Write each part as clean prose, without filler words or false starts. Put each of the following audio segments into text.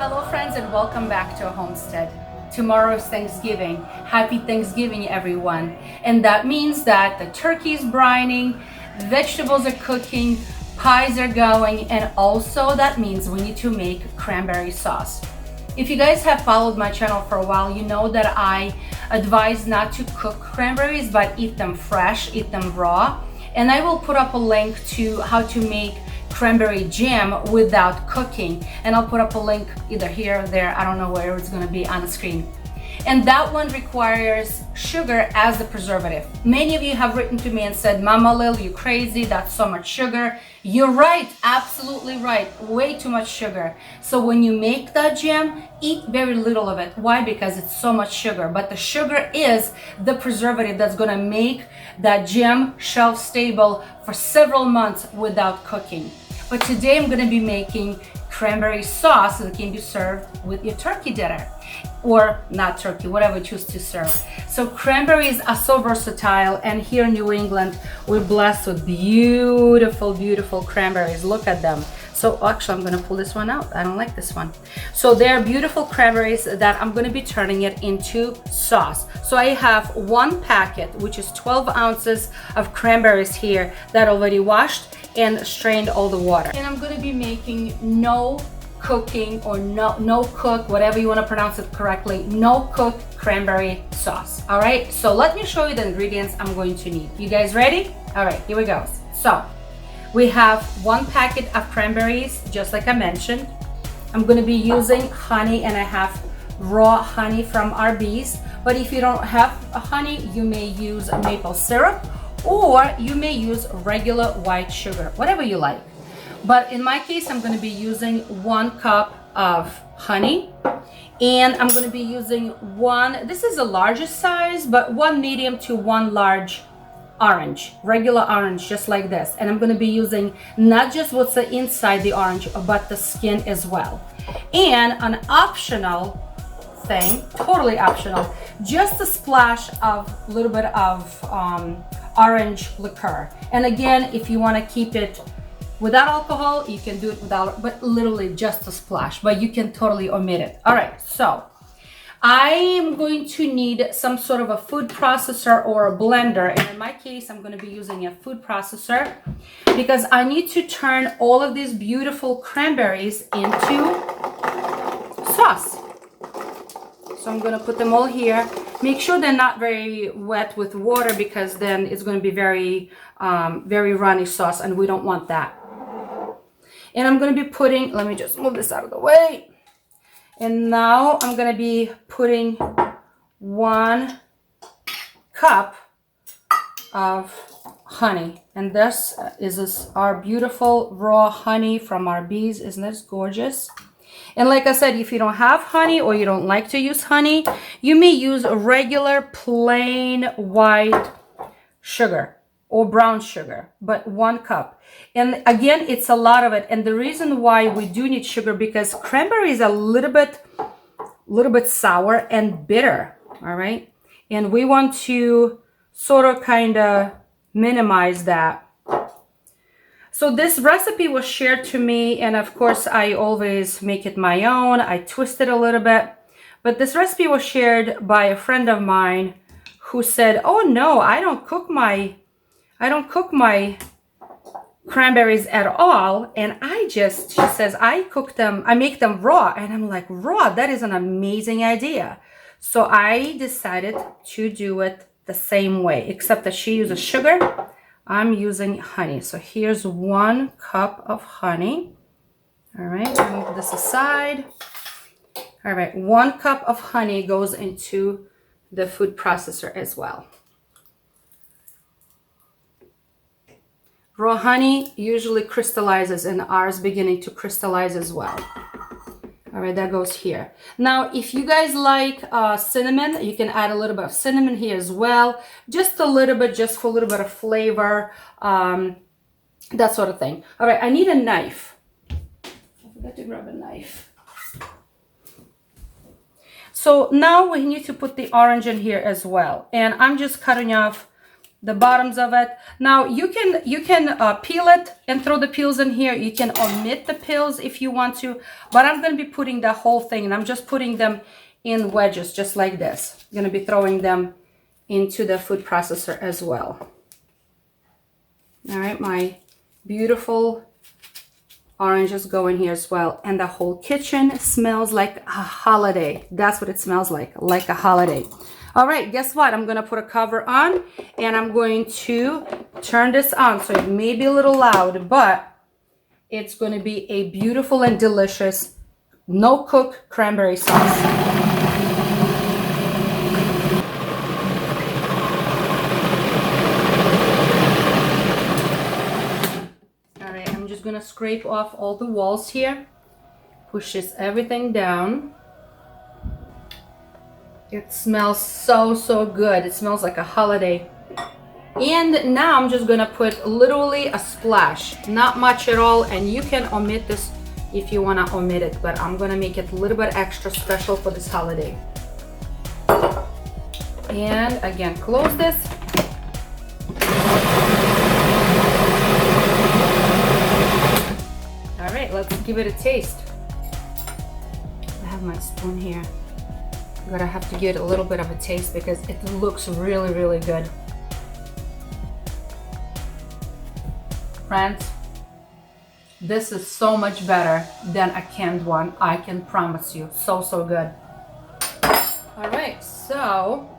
Hello friends and welcome back to a homestead. Tomorrow is Thanksgiving. Happy Thanksgiving everyone. And that means that the turkey is brining, vegetables are cooking, pies are going, and also that means we need to make cranberry sauce. If you guys have followed my channel for a while, you know that I advise not to cook cranberries but eat them fresh, eat them raw. And I will put up a link to how to make cranberry jam without cooking, and I'll put up a link either here or there. I don't know where it's going to be on the screen. And that one requires sugar as the preservative. Many of you have written to me and said, Mama Lil, you crazy, that's so much sugar. You're right, absolutely right, way too much sugar. So when you make that jam, eat very little of it. Why? Because it's so much sugar. But the sugar is the preservative that's going to make that jam shelf stable for several months without cooking. But today I'm going to be making cranberry sauce that can be served with your turkey dinner, or not turkey, whatever you choose to serve. So cranberries are so versatile, and here in New England we're blessed with beautiful, beautiful cranberries. Look at them. So actually I'm going to pull this one out. I don't like this one. So they're beautiful cranberries that I'm going to be turning it into sauce. So I have one packet, which is 12 ounces of cranberries here that already washed and strained all the water. And I'm going to be making no cooking or no cook, whatever you want to pronounce it correctly, no cook cranberry sauce. All right, so let me show you the ingredients I'm going to need. You guys ready? All right, here we go. So we have one packet of cranberries, just like I mentioned. I'm going to be using honey, and I have raw honey from our bees. But if you don't have honey, you may use maple syrup, or you may use regular white sugar, whatever you like. But in my case, I'm going to be using 1 cup of honey, and I'm going to be using this is the largest size, but 1 medium to 1 large orange, regular orange, just like this. And I'm going to be using not just what's inside the orange, but the skin as well. And an optional thing, totally optional, just a splash of a little bit of orange liqueur. And again, if you want to keep it without alcohol, you can do it without, but literally just a splash, but you can totally omit it. All right, so I am going to need some sort of a food processor or a blender. And in my case, I'm going to be using a food processor because I need to turn all of these beautiful cranberries into sauce. So I'm going to put them all here. Make sure they're not very wet with water, because then it's going to be very, very runny sauce, and we don't want that. And I'm going to be putting, let me just move this out of the way. And now I'm going to be putting 1 cup of honey. And this is our beautiful raw honey from our bees. Isn't this gorgeous? And like I said, if you don't have honey, or you don't like to use honey, you may use a regular plain white sugar or brown sugar, but 1 cup. And again, it's a lot of it. And the reason why we do need sugar, because cranberry is a little bit sour and bitter, all right? And we want to sort of kind of minimize that. So this recipe was shared to me, and of course I always make it my own. I twist it a little bit, but this recipe was shared by a friend of mine who said, "Oh no, I don't cook my cranberries at all." And she says, I make them raw. And I'm like, raw? That is an amazing idea. So I decided to do it the same way, except that she uses sugar. I'm using honey. So here's 1 cup of honey. All right, move this aside. All right, 1 cup of honey goes into the food processor as well. Raw honey usually crystallizes, and ours beginning to crystallize as well. All right, that goes here. Now, if you guys like cinnamon, you can add a little bit of cinnamon here as well. Just a little bit, just for a little bit of flavor, that sort of thing. All right, I need a knife. I forgot to grab a knife. So now we need to put the orange in here as well. And I'm just cutting off the bottoms of it. Now you can peel it and throw the peels in here. You can omit the peels if you want to, but I'm going to be putting the whole thing, and I'm just putting them in wedges just like this. I'm going to be throwing them into the food processor as well. All right, my beautiful oranges go in here as well, and the whole kitchen smells like a holiday. That's what it smells like a holiday. All right, guess what? I'm gonna put a cover on, and I'm going to turn this on. So it may be a little loud, but it's gonna be a beautiful and delicious no-cook cranberry sauce. All right, I'm just gonna scrape off all the walls here, push everything down. It smells so good. It smells like a holiday. And now I'm just gonna put literally a splash, not much at all, and you can omit this if you wanna omit it, but I'm gonna make it a little bit extra special for this holiday. And again, close this. All right, let's give it a taste. I have my spoon here. I'm gonna have to give it a little bit of a taste because it looks really good. Friends, this is so much better than a canned one, I can promise you. So good. All right, so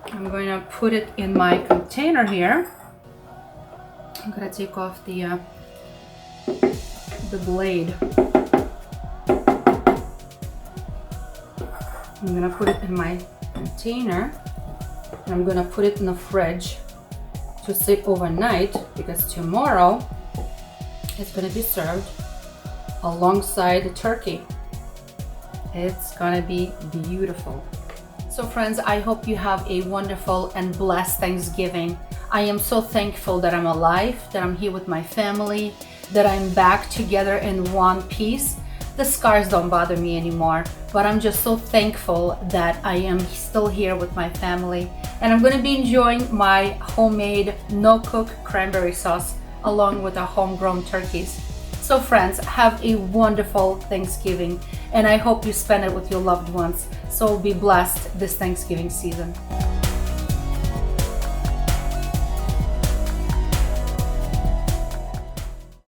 I'm going to put it in my container here. I'm gonna take off the blade. I'm gonna put it in my container, and I'm gonna put it in the fridge to sit overnight, because tomorrow it's gonna be served alongside the turkey. It's gonna be beautiful. So friends, I hope you have a wonderful and blessed Thanksgiving. I am so thankful that I'm alive, that I'm here with my family, that I'm back together in one piece. The scars don't bother me anymore, but I'm just so thankful that I am still here with my family, and I'm going to be enjoying my homemade no-cook cranberry sauce along with our homegrown turkeys. So friends, have a wonderful Thanksgiving, and I hope you spend it with your loved ones. So be blessed this Thanksgiving season.